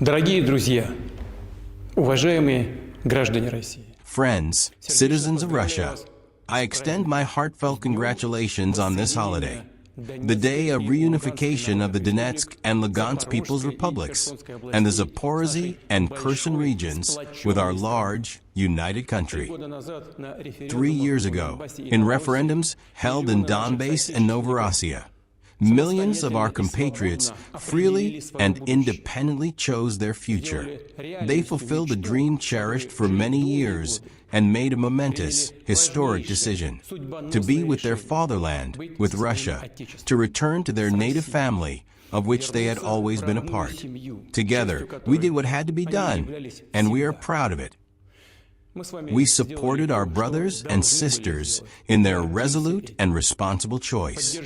Дорогие друзья, уважаемые граждане России. Friends, citizens of Russia, I extend my heartfelt congratulations on this holiday, the day of reunification of the Donetsk and Lugansk People's Republics, and the Zaporozhye and Kherson regions with our large, united country. 3 years ago, in referendums held in Donbass and Novorossiya, millions of our compatriots freely and independently chose their future. They fulfilled a dream cherished for many years and made a momentous, historic decision to be with their fatherland, with Russia, to return to their native family, of which they had always been a part. Together, we did what had to be done, and we are proud of it. We supported our brothers and sisters in their resolute and responsible choice.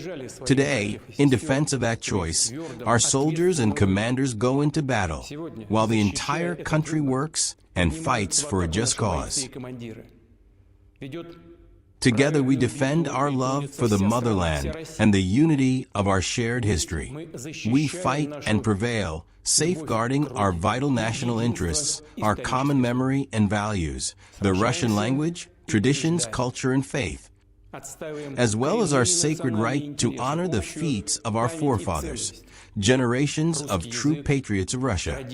Today, in defense of that choice, our soldiers and commanders go into battle, while the entire country works and fights for a just cause. Together we defend our love for the motherland and the unity of our shared history. We fight and prevail, safeguarding our vital national interests, our common memory and values, the Russian language, traditions, culture, and faith, as well as our sacred right to honor the feats of our forefathers, generations of true patriots of Russia,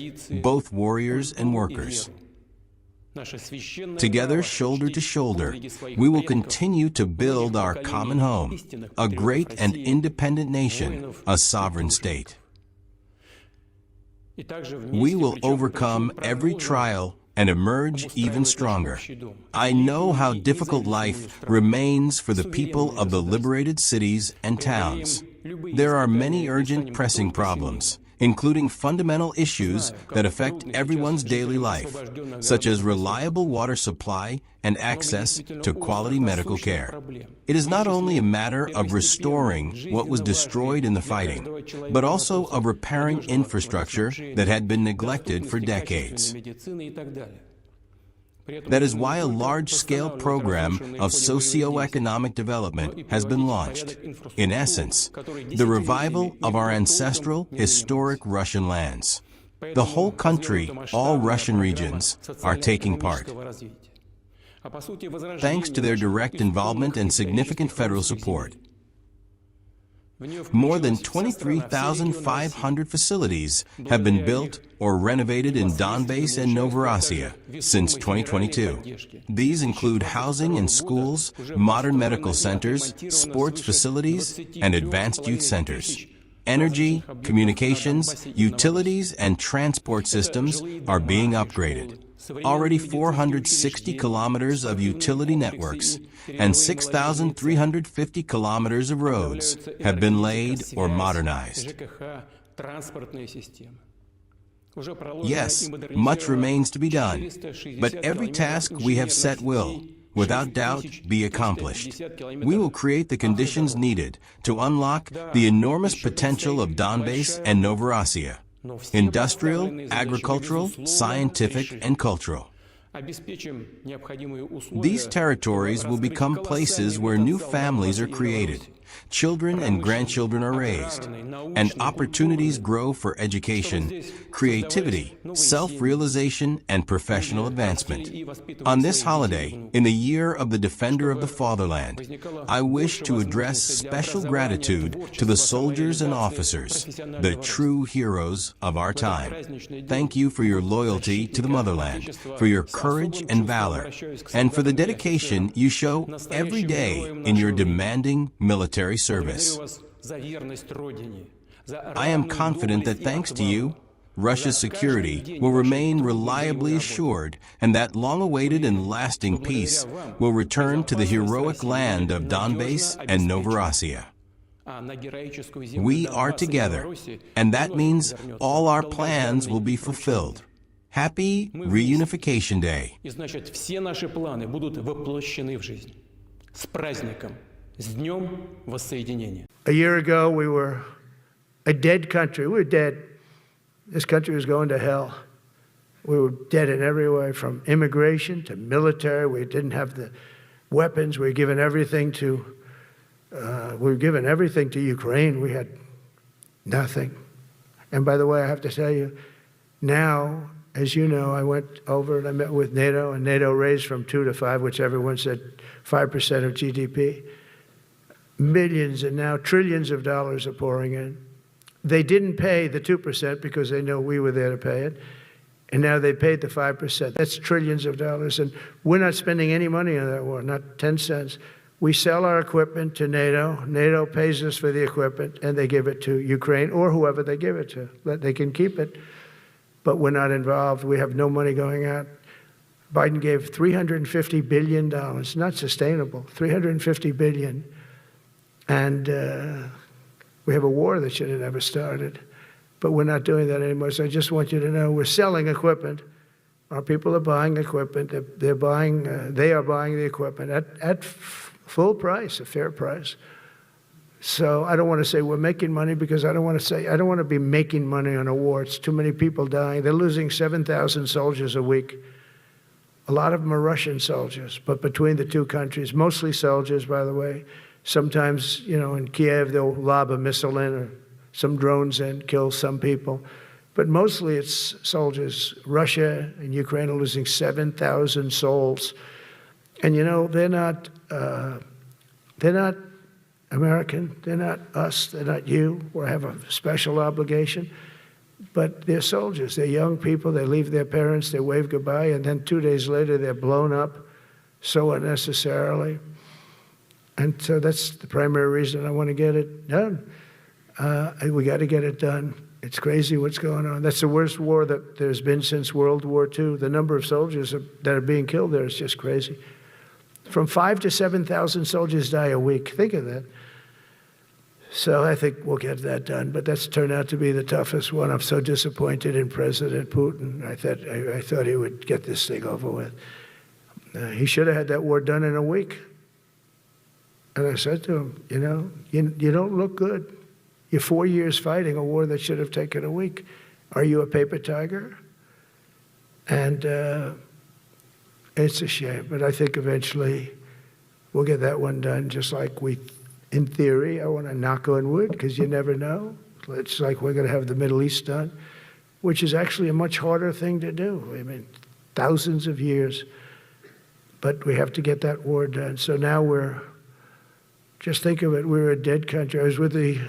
both warriors and workers. Together, shoulder to shoulder, we will continue to build our common home, a great and independent nation, a sovereign state. We will overcome every trial and emerge even stronger. I know how difficult life remains for the people of the liberated cities and towns. There are many urgent, pressing problems, including fundamental issues that affect everyone's daily life, such as reliable water supply and access to quality medical care. It is not only a matter of restoring what was destroyed in the fighting, but also of repairing infrastructure that had been neglected for decades. That is why a large-scale program of socio-economic development has been launched. In essence, the revival of our ancestral, historic Russian lands. The whole country, all Russian regions, are taking part. Thanks to their direct involvement and significant federal support, more than 23,500 facilities have been built or renovated in Donbass and Novorossiya since 2022. These include housing and schools, modern medical centers, sports facilities, and advanced youth centers. Energy, communications, utilities, and transport systems are being upgraded. Already 460 kilometers of utility networks and 6,350 kilometers of roads have been laid or modernized. Yes, much remains to be done, but every task we have set will, without doubt, be accomplished. We will create the conditions needed to unlock the enormous potential of Donbass and Novorossiya. Industrial, agricultural, scientific, and cultural. These territories will become places where new families are created, children and grandchildren are raised, and opportunities grow for education, creativity, self-realization, and professional advancement. On this holiday, in the year of the Defender of the Fatherland, I wish to address special gratitude to the soldiers and officers, the true heroes of our time. Thank you for your loyalty to the motherland, for your courage and valor, and for the dedication you show every day in your demanding military service. I am confident that thanks to you, Russia's security will remain reliably assured and that long-awaited and lasting peace will return to the heroic land of Donbass and Novorossiya. We are together, and that means all our plans will be fulfilled. Happy Reunification Day. A year ago, we were a dead country. We were dead. This country was going to hell. We were dead in every way, from immigration to military. We didn't have the weapons. We were given everything to Ukraine. We had nothing. And by the way, I have to tell you, Now, as you know, I went over and I met with NATO, and NATO raised from 2 to 5, which everyone said 5% of GDP. Millions and now trillions of dollars are pouring in. They didn't pay the 2% because they know we were there to pay it. And now they paid the 5%. That's trillions of dollars. And we're not spending any money on that war, not 10 cents. We sell our equipment to NATO. NATO pays us for the equipment, and they give it to Ukraine or whoever they give it to. They can keep it, but we're not involved. We have no money going out. Biden gave $350 billion. Not sustainable, $350 billion. And we have a war that should have never started. But we're not doing that anymore. So I just want you to know we're selling equipment. Our people are buying equipment. They are buying the equipment at full price, a fair price. So I don't want to say we're making money because I don't want to be making money on a war. It's too many people dying. They're losing 7,000 soldiers a week. A lot of them are Russian soldiers, but between the two countries, mostly soldiers, by the way. Sometimes, in Kiev, they'll lob a missile in or some drones in, kill some people. But mostly it's soldiers. Russia and Ukraine are losing 7,000 souls. And, they're not American. They're not us. They're not you. We have a special obligation. But they're soldiers. They're young people. They leave their parents. They wave goodbye. And then 2 days later, they're blown up so unnecessarily. And so that's the primary reason I want to get it done. We got to get it done. It's crazy what's going on. That's the worst war that there's been since World War II. The number of soldiers that are being killed there is just crazy. From 5,000 to 7,000 soldiers die a week. Think of that. So I think we'll get that done. But that's turned out to be the toughest one. I'm so disappointed in President Putin. I thought he would get this thing over with. He should have had that war done in a week. And I said to him, you don't look good. You're 4 years fighting a war that should have taken a week. Are you a paper tiger? And it's a shame. But I think eventually we'll get that one done, just like in theory, I want to knock on wood, because you never know. It's like we're going to have the Middle East done, which is actually a much harder thing to do. I mean, thousands of years. But we have to get that war done. So now just think of it, we're a dead country. I was with the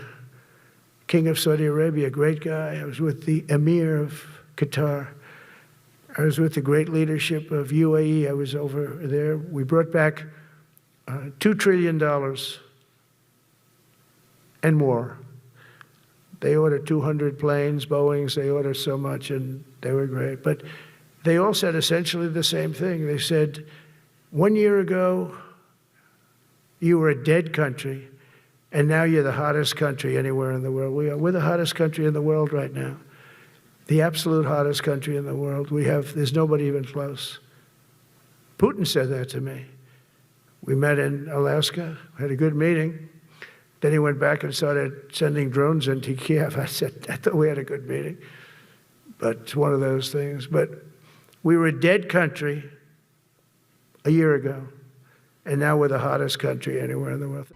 King of Saudi Arabia, a great guy. I was with the Emir of Qatar. I was with the great leadership of UAE. I was over there. We brought back $2 trillion and more. They ordered 200 planes, Boeings. They ordered so much, and they were great. But they all said essentially the same thing. They said, 1 year ago, you were a dead country, and now you're the hottest country anywhere in the world. We're the hottest country in the world right now. The absolute hottest country in the world. There's nobody even close. Putin said that to me. We met in Alaska, had a good meeting. Then he went back and started sending drones into Kiev. I thought we had a good meeting. But it's one of those things. But we were a dead country a year ago. And now we're the hottest country anywhere in the world.